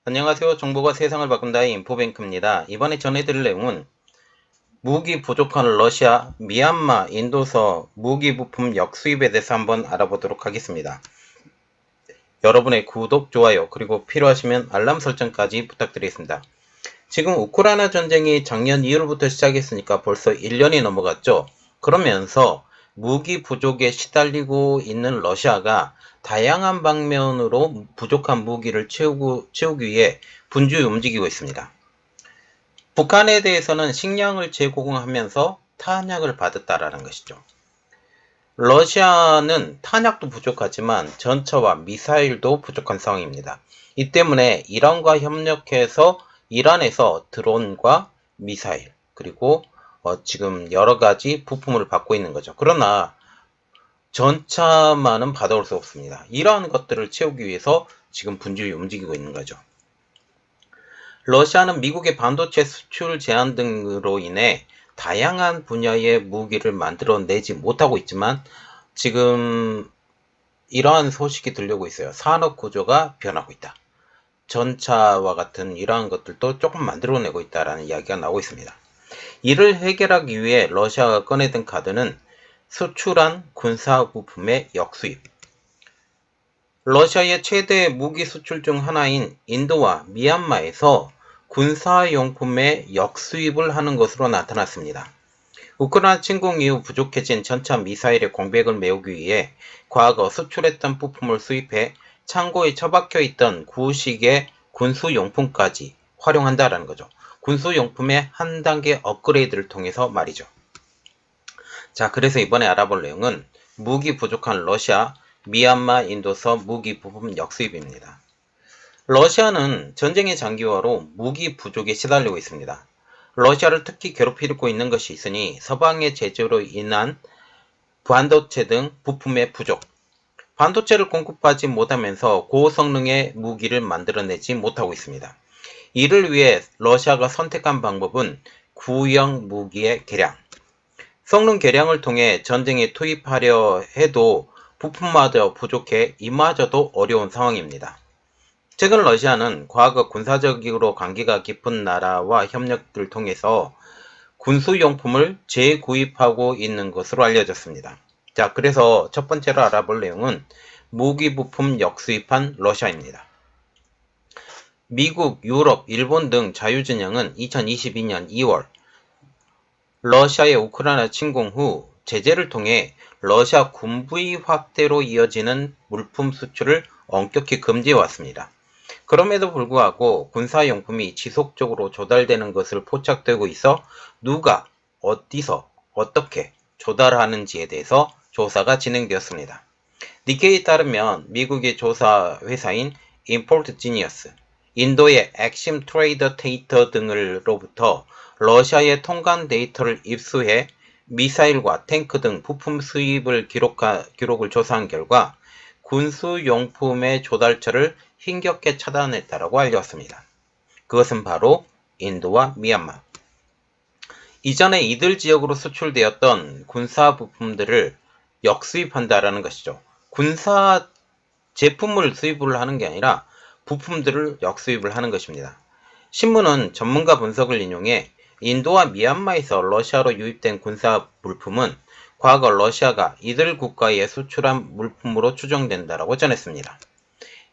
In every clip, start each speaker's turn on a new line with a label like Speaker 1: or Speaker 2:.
Speaker 1: 안녕하세요. 정보가 세상을 바꾼다의 인포뱅크입니다. 이번에 전해드릴 내용은 무기 부족한 러시아, 미얀마, 인도서 무기 부품 역수입에 대해서 한번 알아보도록 하겠습니다. 여러분의 구독, 좋아요, 그리고 필요하시면 알람 설정까지 부탁드리겠습니다. 지금 우크라이나 전쟁이 작년 2월부터 시작했으니까 벌써 1년이 넘어갔죠. 그러면서 무기 부족에 시달리고 있는 러시아가 다양한 방면으로 부족한 무기를 채우기 위해 분주히 움직이고 있습니다. 북한에 대해서는 식량을 제공하면서 탄약을 받았다라는 것이죠. 러시아는 탄약도 부족하지만 전차와 미사일도 부족한 상황입니다. 이 때문에 이란과 협력해서 이란에서 드론과 미사일 그리고 지금 여러가지 부품을 받고 있는 거죠. 그러나 전차만은 받아올 수 없습니다. 이러한 것들을 채우기 위해서 지금 분주히 움직이고 있는 거죠. 러시아는 미국의 반도체 수출 제한 등으로 인해 다양한 분야의 무기를 만들어내지 못하고 있지만 지금 이러한 소식이 들려오고 있어요. 산업 구조가 변하고 있다. 전차와 같은 이러한 것들도 조금 만들어내고 있다라는 이야기가 나오고 있습니다. 이를 해결하기 위해 러시아가 꺼내든 카드는 수출한 군사 부품의 역수입. 러시아의 최대 무기 수출 중 하나인 인도와 미얀마에서 군사용품의 역수입을 하는 것으로 나타났습니다. 우크라이나 침공 이후 부족해진 전차 미사일의 공백을 메우기 위해 과거 수출했던 부품을 수입해 창고에 처박혀 있던 구식의 군수용품까지 활용한다라는 거죠. 군수용품의 한 단계 업그레이드를 통해서 말이죠. 자, 그래서 이번에 알아볼 내용은 무기 부족한 러시아, 미얀마, 인도서 무기 부품 역수입입니다. 러시아는 전쟁의 장기화로 무기 부족에 시달리고 있습니다. 러시아를 특히 괴롭히고 있는 것이 있으니 서방의 제재로 인한 반도체 등 부품의 부족, 반도체를 공급하지 못하면서 고성능의 무기를 만들어내지 못하고 있습니다. 이를 위해 러시아가 선택한 방법은 구형 무기의 개량, 성능 개량을 통해 전쟁에 투입하려 해도 부품마저 부족해 이마저도 어려운 상황입니다. 최근 러시아는 과거 군사적으로 관계가 깊은 나라와 협력을 통해서 군수용품을 재구입하고 있는 것으로 알려졌습니다. 자, 그래서 첫 번째로 알아볼 내용은 무기 부품 역수입한 러시아입니다. 미국, 유럽, 일본 등 자유진영은 2022년 2월 러시아의 우크라이나 침공 후 제재를 통해 러시아 군부의 확대로 이어지는 물품 수출을 엄격히 금지해 왔습니다. 그럼에도 불구하고 군사용품이 지속적으로 조달되는 것을 포착되고 있어 누가, 어디서, 어떻게 조달하는지에 대해서 조사가 진행되었습니다. 니케이에 따르면 미국의 조사 회사인 임포트 지니어스, 인도의 액심 트레이더 데이터 등으로부터 러시아의 통관 데이터를 입수해 미사일과 탱크 등 부품 수입을 기록을 조사한 결과 군수용품의 조달처를 힘겹게 차단했다고 알렸습니다. 그것은 바로 인도와 미얀마. 이전에 이들 지역으로 수출되었던 군사 부품들을 역수입한다라는 것이죠. 군사 제품을 수입을 하는 게 아니라 부품들을 역수입을 하는 것입니다. 신문은 전문가 분석을 인용해 인도와 미얀마에서 러시아로 유입된 군사 물품은 과거 러시아가 이들 국가에 수출한 물품으로 추정된다고 전했습니다.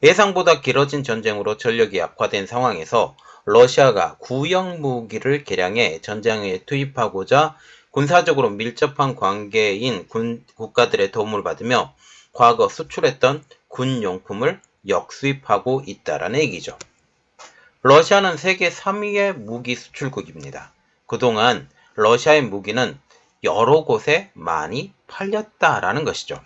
Speaker 1: 예상보다 길어진 전쟁으로 전력이 약화된 상황에서 러시아가 구형 무기를 개량해 전장에 투입하고자 군사적으로 밀접한 관계인 국가들의 도움을 받으며 과거 수출했던 군용품을 역수입하고 있다라는 얘기죠. 러시아는 세계 3위의 무기 수출국입니다. 그동안 러시아의 무기는 여러 곳에 많이 팔렸다라는 것이죠.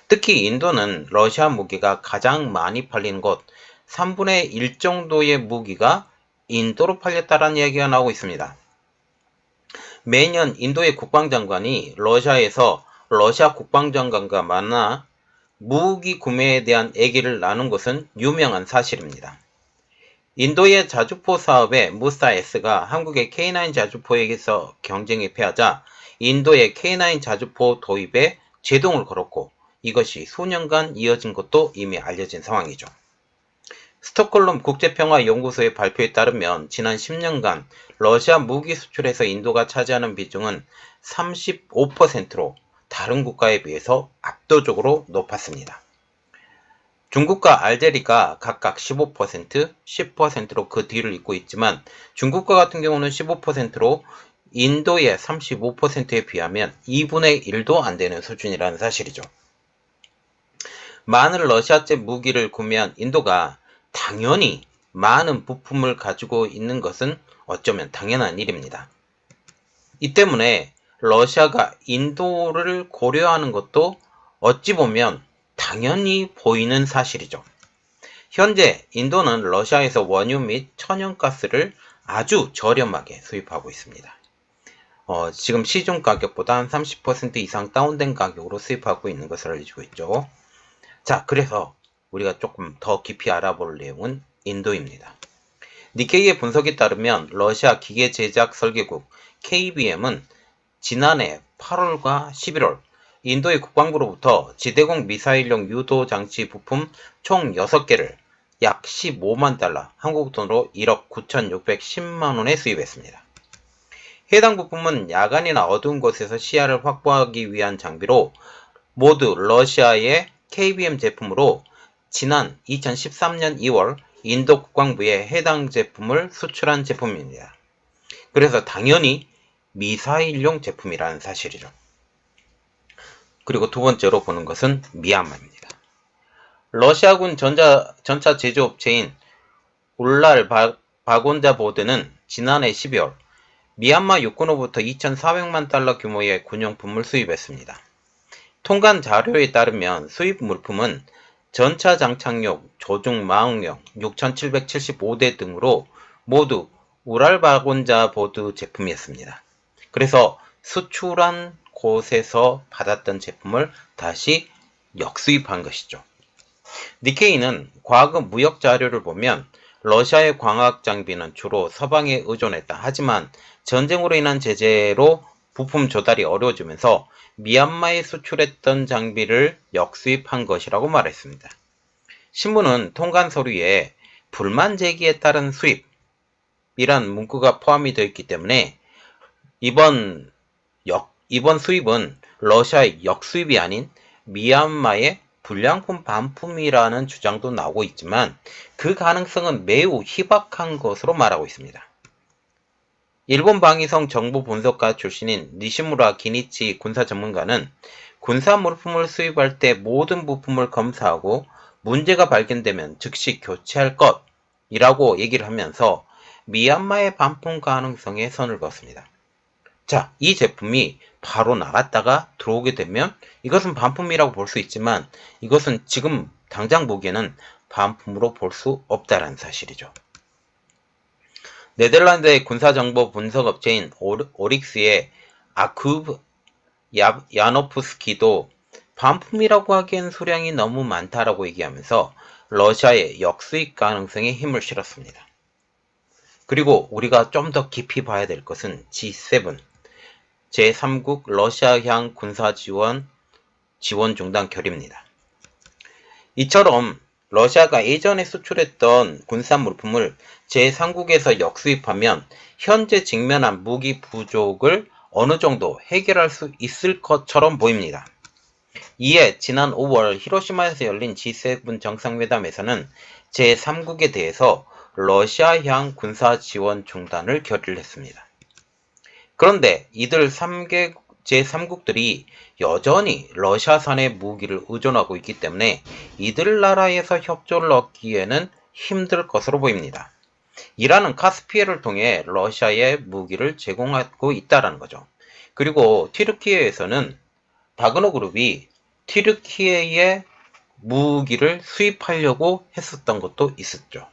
Speaker 1: 특히 인도는 러시아 무기가 가장 많이 팔린 곳 3분의 1 정도의 무기가 인도로 팔렸다라는 이야기가 나오고 있습니다. 매년 인도의 국방장관이 러시아에서 러시아 국방장관과 만나 무기 구매에 대한 얘기를 나눈 것은 유명한 사실입니다. 인도의 자주포 사업에 무사S가 한국의 K9 자주포에게서 경쟁에 패하자 인도의 K9 자주포 도입에 제동을 걸었고 이것이 수년간 이어진 것도 이미 알려진 상황이죠. 스톡홀름 국제평화연구소의 발표에 따르면 지난 10년간 러시아 무기 수출에서 인도가 차지하는 비중은 35%로 다른 국가에 비해서 압도적으로 높았습니다. 중국과 알제리가 각각 15%, 10%로 그 뒤를 잇고 있지만 중국과 같은 경우는 15%로 인도의 35%에 비하면 2분의 1도 안 되는 수준이라는 사실이죠. 많은 러시아제 무기를 구매한 인도가 당연히 많은 부품을 가지고 있는 것은 어쩌면 당연한 일입니다. 이 때문에 러시아가 인도를 고려하는 것도 어찌 보면 당연히 보이는 사실이죠. 현재 인도는 러시아에서 원유 및 천연가스를 아주 저렴하게 수입하고 있습니다. 지금 시중 가격보다 한 30% 이상 다운된 가격으로 수입하고 있는 것을 알려주고 있죠. 자, 그래서 우리가 조금 더 깊이 알아볼 내용은 인도입니다. 니케이의 분석에 따르면 러시아 기계 제작 설계국 KBM은 지난해 8월과 11월 인도의 국방부로부터 지대공 미사일용 유도 장치 부품 총 6개를 약 15만 달러, 한국 돈으로 1억 9,610만 원에 수입했습니다. 해당 부품은 야간이나 어두운 곳에서 시야를 확보하기 위한 장비로 모두 러시아의 KBM 제품으로 지난 2013년 2월 인도 국방부에 해당 제품을 수출한 제품입니다. 그래서 당연히 미사일용 제품이라는 사실이죠. 그리고 두 번째로 보는 것은 미얀마입니다. 러시아군 전차 제조업체인 울랄 바곤자보드는 지난해 12월 미얀마 육군으로부터 2,400만 달러 규모의 군용품을 수입했습니다. 통관 자료에 따르면 수입 물품은 전차 장착용, 조종 마응용 6,775대 등으로 모두 울랄바곤자 보드 제품이었습니다. 그래서 수출한 곳에서 받았던 제품을 다시 역수입한 것이죠. 니케이는 과거 무역 자료를 보면 러시아의 광학 장비는 주로 서방에 의존했다. 하지만 전쟁으로 인한 제재로 부품 조달이 어려워지면서 미얀마에 수출했던 장비를 역수입한 것이라고 말했습니다. 신문은 통관 서류에 불만 제기에 따른 수입이란 문구가 포함이 되어 있기 때문에 이번 수입은 러시아의 역수입이 아닌 미얀마의 불량품 반품이라는 주장도 나오고 있지만 그 가능성은 매우 희박한 것으로 말하고 있습니다. 일본 방위성 정보 분석가 출신인 니시무라 기니치 군사 전문가는 군사 물품을 수입할 때 모든 부품을 검사하고 문제가 발견되면 즉시 교체할 것이라고 얘기를 하면서 미얀마의 반품 가능성에 선을 그었습니다. 자, 이 제품이 바로 나갔다가 들어오게 되면 이것은 반품이라고 볼 수 있지만 이것은 지금 당장 보기에는 반품으로 볼 수 없다는 사실이죠. 네덜란드의 군사정보 분석업체인 오릭스의 아쿠브 야노프스키도 반품이라고 하기엔 수량이 너무 많다라고 얘기하면서 러시아의 역수입 가능성에 힘을 실었습니다. 그리고 우리가 좀 더 깊이 봐야 될 것은 G7, 제3국 러시아향 군사지원 중단 결의입니다. 이처럼 러시아가 예전에 수출했던 군사 물품을 제3국에서 역수입하면 현재 직면한 무기 부족을 어느 정도 해결할 수 있을 것처럼 보입니다. 이에 지난 5월 히로시마에서 열린 G7 정상회담에서는 제3국에 대해서 러시아향 군사 지원 중단을 결의를 했습니다. 그런데 이들 제3국들이 여전히 러시아산의 무기를 의존하고 있기 때문에 이들 나라에서 협조를 얻기에는 힘들 것으로 보입니다. 이란은 카스피해를 통해 러시아에 무기를 제공하고 있다는 거죠. 그리고 튀르키예에서는 바그너 그룹이 튀르키예에 무기를 수입하려고 했었던 것도 있었죠.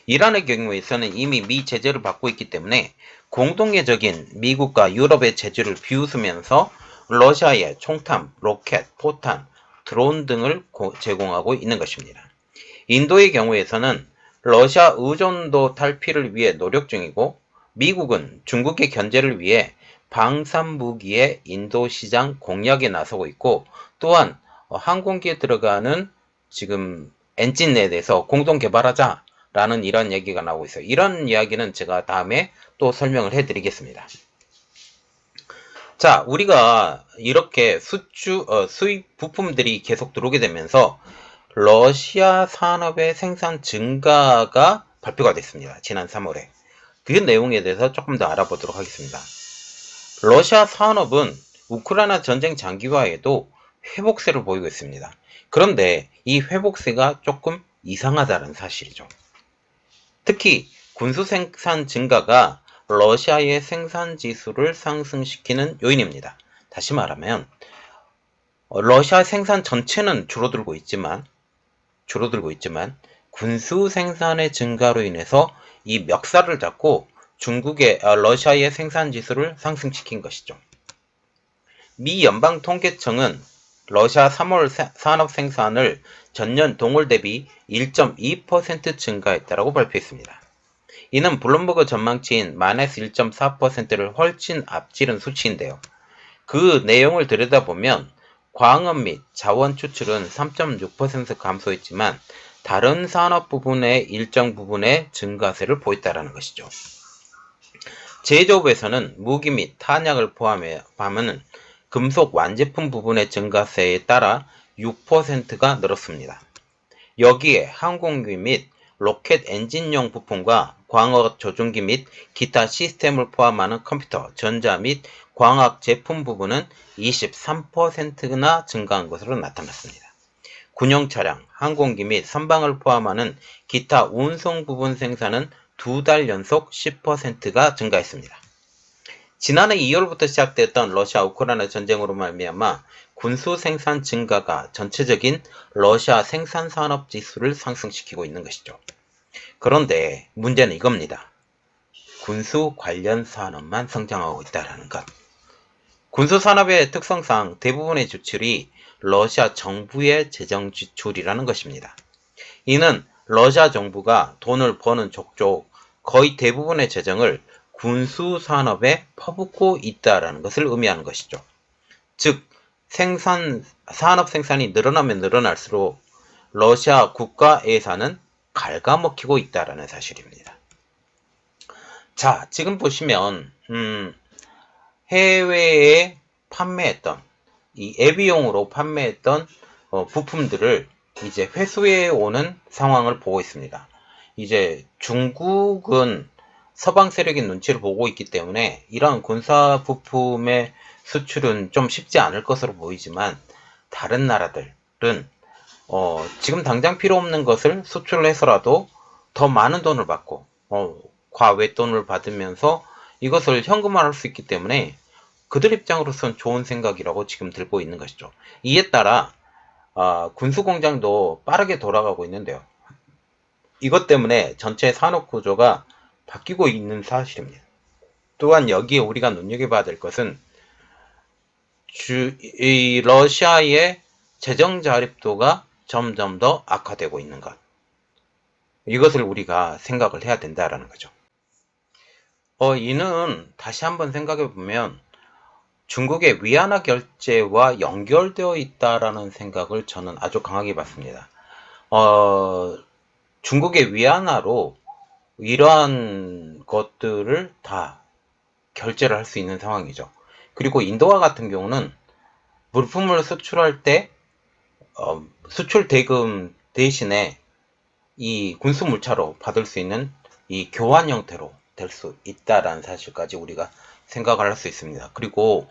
Speaker 1: 이란의 경우에서는 이미 미 제재를 받고 있기 때문에 공동의적인 미국과 유럽의 제재를 비웃으면서 러시아에 총탄, 로켓, 포탄, 드론 등을 제공하고 있는 것입니다. 인도의 경우에서는 러시아 의존도 탈피를 위해 노력 중이고 미국은 중국의 견제를 위해 방산무기의 인도 시장 공략에 나서고 있고 또한 항공기에 들어가는 지금 엔진에 대해서 공동 개발하자라는 이런 얘기가 나오고 있어요. 이런 이야기는 제가 다음에 또 설명을 해드리겠습니다. 자, 우리가 이렇게 수입 부품들이 계속 들어오게 되면서 러시아 산업의 생산 증가가 발표가 됐습니다. 지난 3월에. 그 내용에 대해서 조금 더 알아보도록 하겠습니다. 러시아 산업은 우크라이나 전쟁 장기화에도 회복세를 보이고 있습니다. 그런데 이 회복세가 조금 이상하다는 사실이죠. 특히 군수 생산 증가가 러시아의 생산 지수를 상승시키는 요인입니다. 다시 말하면 러시아 생산 전체는 줄어들고 있지만 군수 생산의 증가로 인해서 이 멱살을 잡고 러시아의 생산 지수를 상승시킨 것이죠. 미 연방통계청은 러시아 3월 산업 생산을 전년 동월 대비 1.2% 증가했다고 발표했습니다. 이는 블룸버그 전망치인 -1.4%를 훨씬 앞지른 수치인데요. 그 내용을 들여다보면 광업 및 자원 추출은 3.6% 감소했지만 다른 산업 부분의 일정 부분의 증가세를 보였다는 것이죠. 제조업에서는 무기 및 탄약을 포함하면 금속 완제품 부분의 증가세에 따라 6%가 늘었습니다. 여기에 항공기 및 로켓 엔진용 부품과 광학 조종기 및 기타 시스템을 포함하는 컴퓨터, 전자 및 광학 제품 부분은 23%나 증가한 것으로 나타났습니다. 군용 차량, 항공기 및 선박을 포함하는 기타 운송 부분 생산은 2달 연속 10%가 증가했습니다. 지난해 2월부터 시작됐던 러시아 우크라이나 전쟁으로 말미암아 군수 생산 증가가 전체적인 러시아 생산 산업 지수를 상승시키고 있는 것이죠. 그런데 문제는 이겁니다. 군수 관련 산업만 성장하고 있다는 것. 군수 산업의 특성상 대부분의 지출이 러시아 정부의 재정 지출이라는 것입니다. 이는 러시아 정부가 돈을 버는 족족 거의 대부분의 재정을 군수 산업에 퍼붓고 있다는 것을 의미하는 것이죠. 즉, 산업 생산이 늘어나면 늘어날수록 러시아 국가 예산은 갉아먹히고 있다는 사실입니다. 자, 지금 보시면 해외에 판매했던 이 애비용으로 판매했던 부품들을 이제 회수해 오는 상황을 보고 있습니다. 이제 중국은 서방 세력의 눈치를 보고 있기 때문에 이러한 군사 부품의 수출은 좀 쉽지 않을 것으로 보이지만 다른 나라들은 지금 당장 필요 없는 것을 수출을 해서라도 더 많은 돈을 받고 과외돈을 받으면서 이것을 현금화할 수 있기 때문에 그들 입장으로선 좋은 생각이라고 지금 들고 있는 것이죠. 이에 따라 군수공장도 빠르게 돌아가고 있는데요. 이것 때문에 전체 산업구조가 바뀌고 있는 사실입니다. 또한 여기에 우리가 눈여겨봐야 될 것은 이 러시아의 재정 자립도가 점점 더 악화되고 있는 것. 이것을 우리가 생각을 해야 된다라는 거죠. 이는 다시 한번 생각해 보면 중국의 위안화 결제와 연결되어 있다라는 생각을 저는 아주 강하게 받습니다. 중국의 위안화로 이러한 것들을 다 결제를 할 수 있는 상황이죠. 그리고 인도와 같은 경우는 물품을 수출할 때 수출 대금 대신에 이 군수물차로 받을 수 있는 이 교환 형태로 될 수 있다라는 사실까지 우리가 생각을 할 수 있습니다. 그리고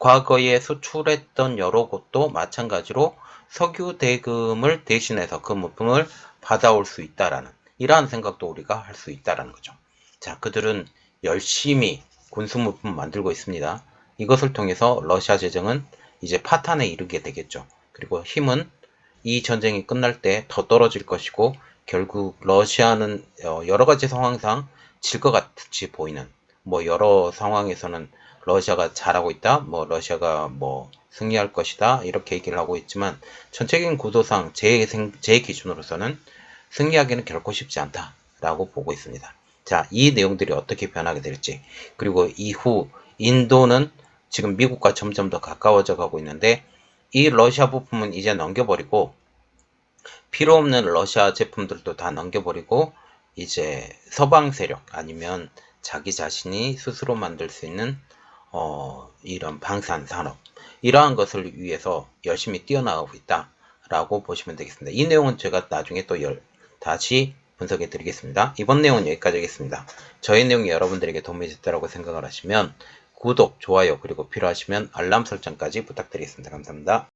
Speaker 1: 과거에 수출했던 여러 곳도 마찬가지로 석유 대금을 대신해서 그 물품을 받아올 수 있다라는 이러한 생각도 우리가 할 수 있다라는 거죠. 자, 그들은 열심히 군수물품 만들고 있습니다. 이것을 통해서 러시아 재정은 이제 파탄에 이르게 되겠죠. 그리고 힘은 이 전쟁이 끝날 때 더 떨어질 것이고 결국 러시아는 여러 가지 상황상 질 것 같이 보이는 여러 상황에서는 러시아가 잘하고 있다, 러시아가 승리할 것이다 이렇게 얘기를 하고 있지만 전체적인 구도상 제 기준으로서는 승리하기는 결코 쉽지 않다라고 보고 있습니다. 자, 이 내용들이 어떻게 변하게 될지, 그리고 이후 인도는 지금 미국과 점점 더 가까워져 가고 있는데 이 러시아 부품은 이제 넘겨버리고 필요 없는 러시아 제품들도 다 넘겨버리고 이제 서방 세력 아니면 자기 자신이 스스로 만들 수 있는 이런 방산 산업 이러한 것을 위해서 열심히 뛰어나가고 있다라고 보시면 되겠습니다. 이 내용은 제가 나중에 또 다시 분석해 드리겠습니다. 이번 내용은 여기까지 하겠습니다. 저희 내용이 여러분들에게 도움이 됐다고 생각을 하시면 구독, 좋아요 그리고 필요하시면 알람 설정까지 부탁드리겠습니다. 감사합니다.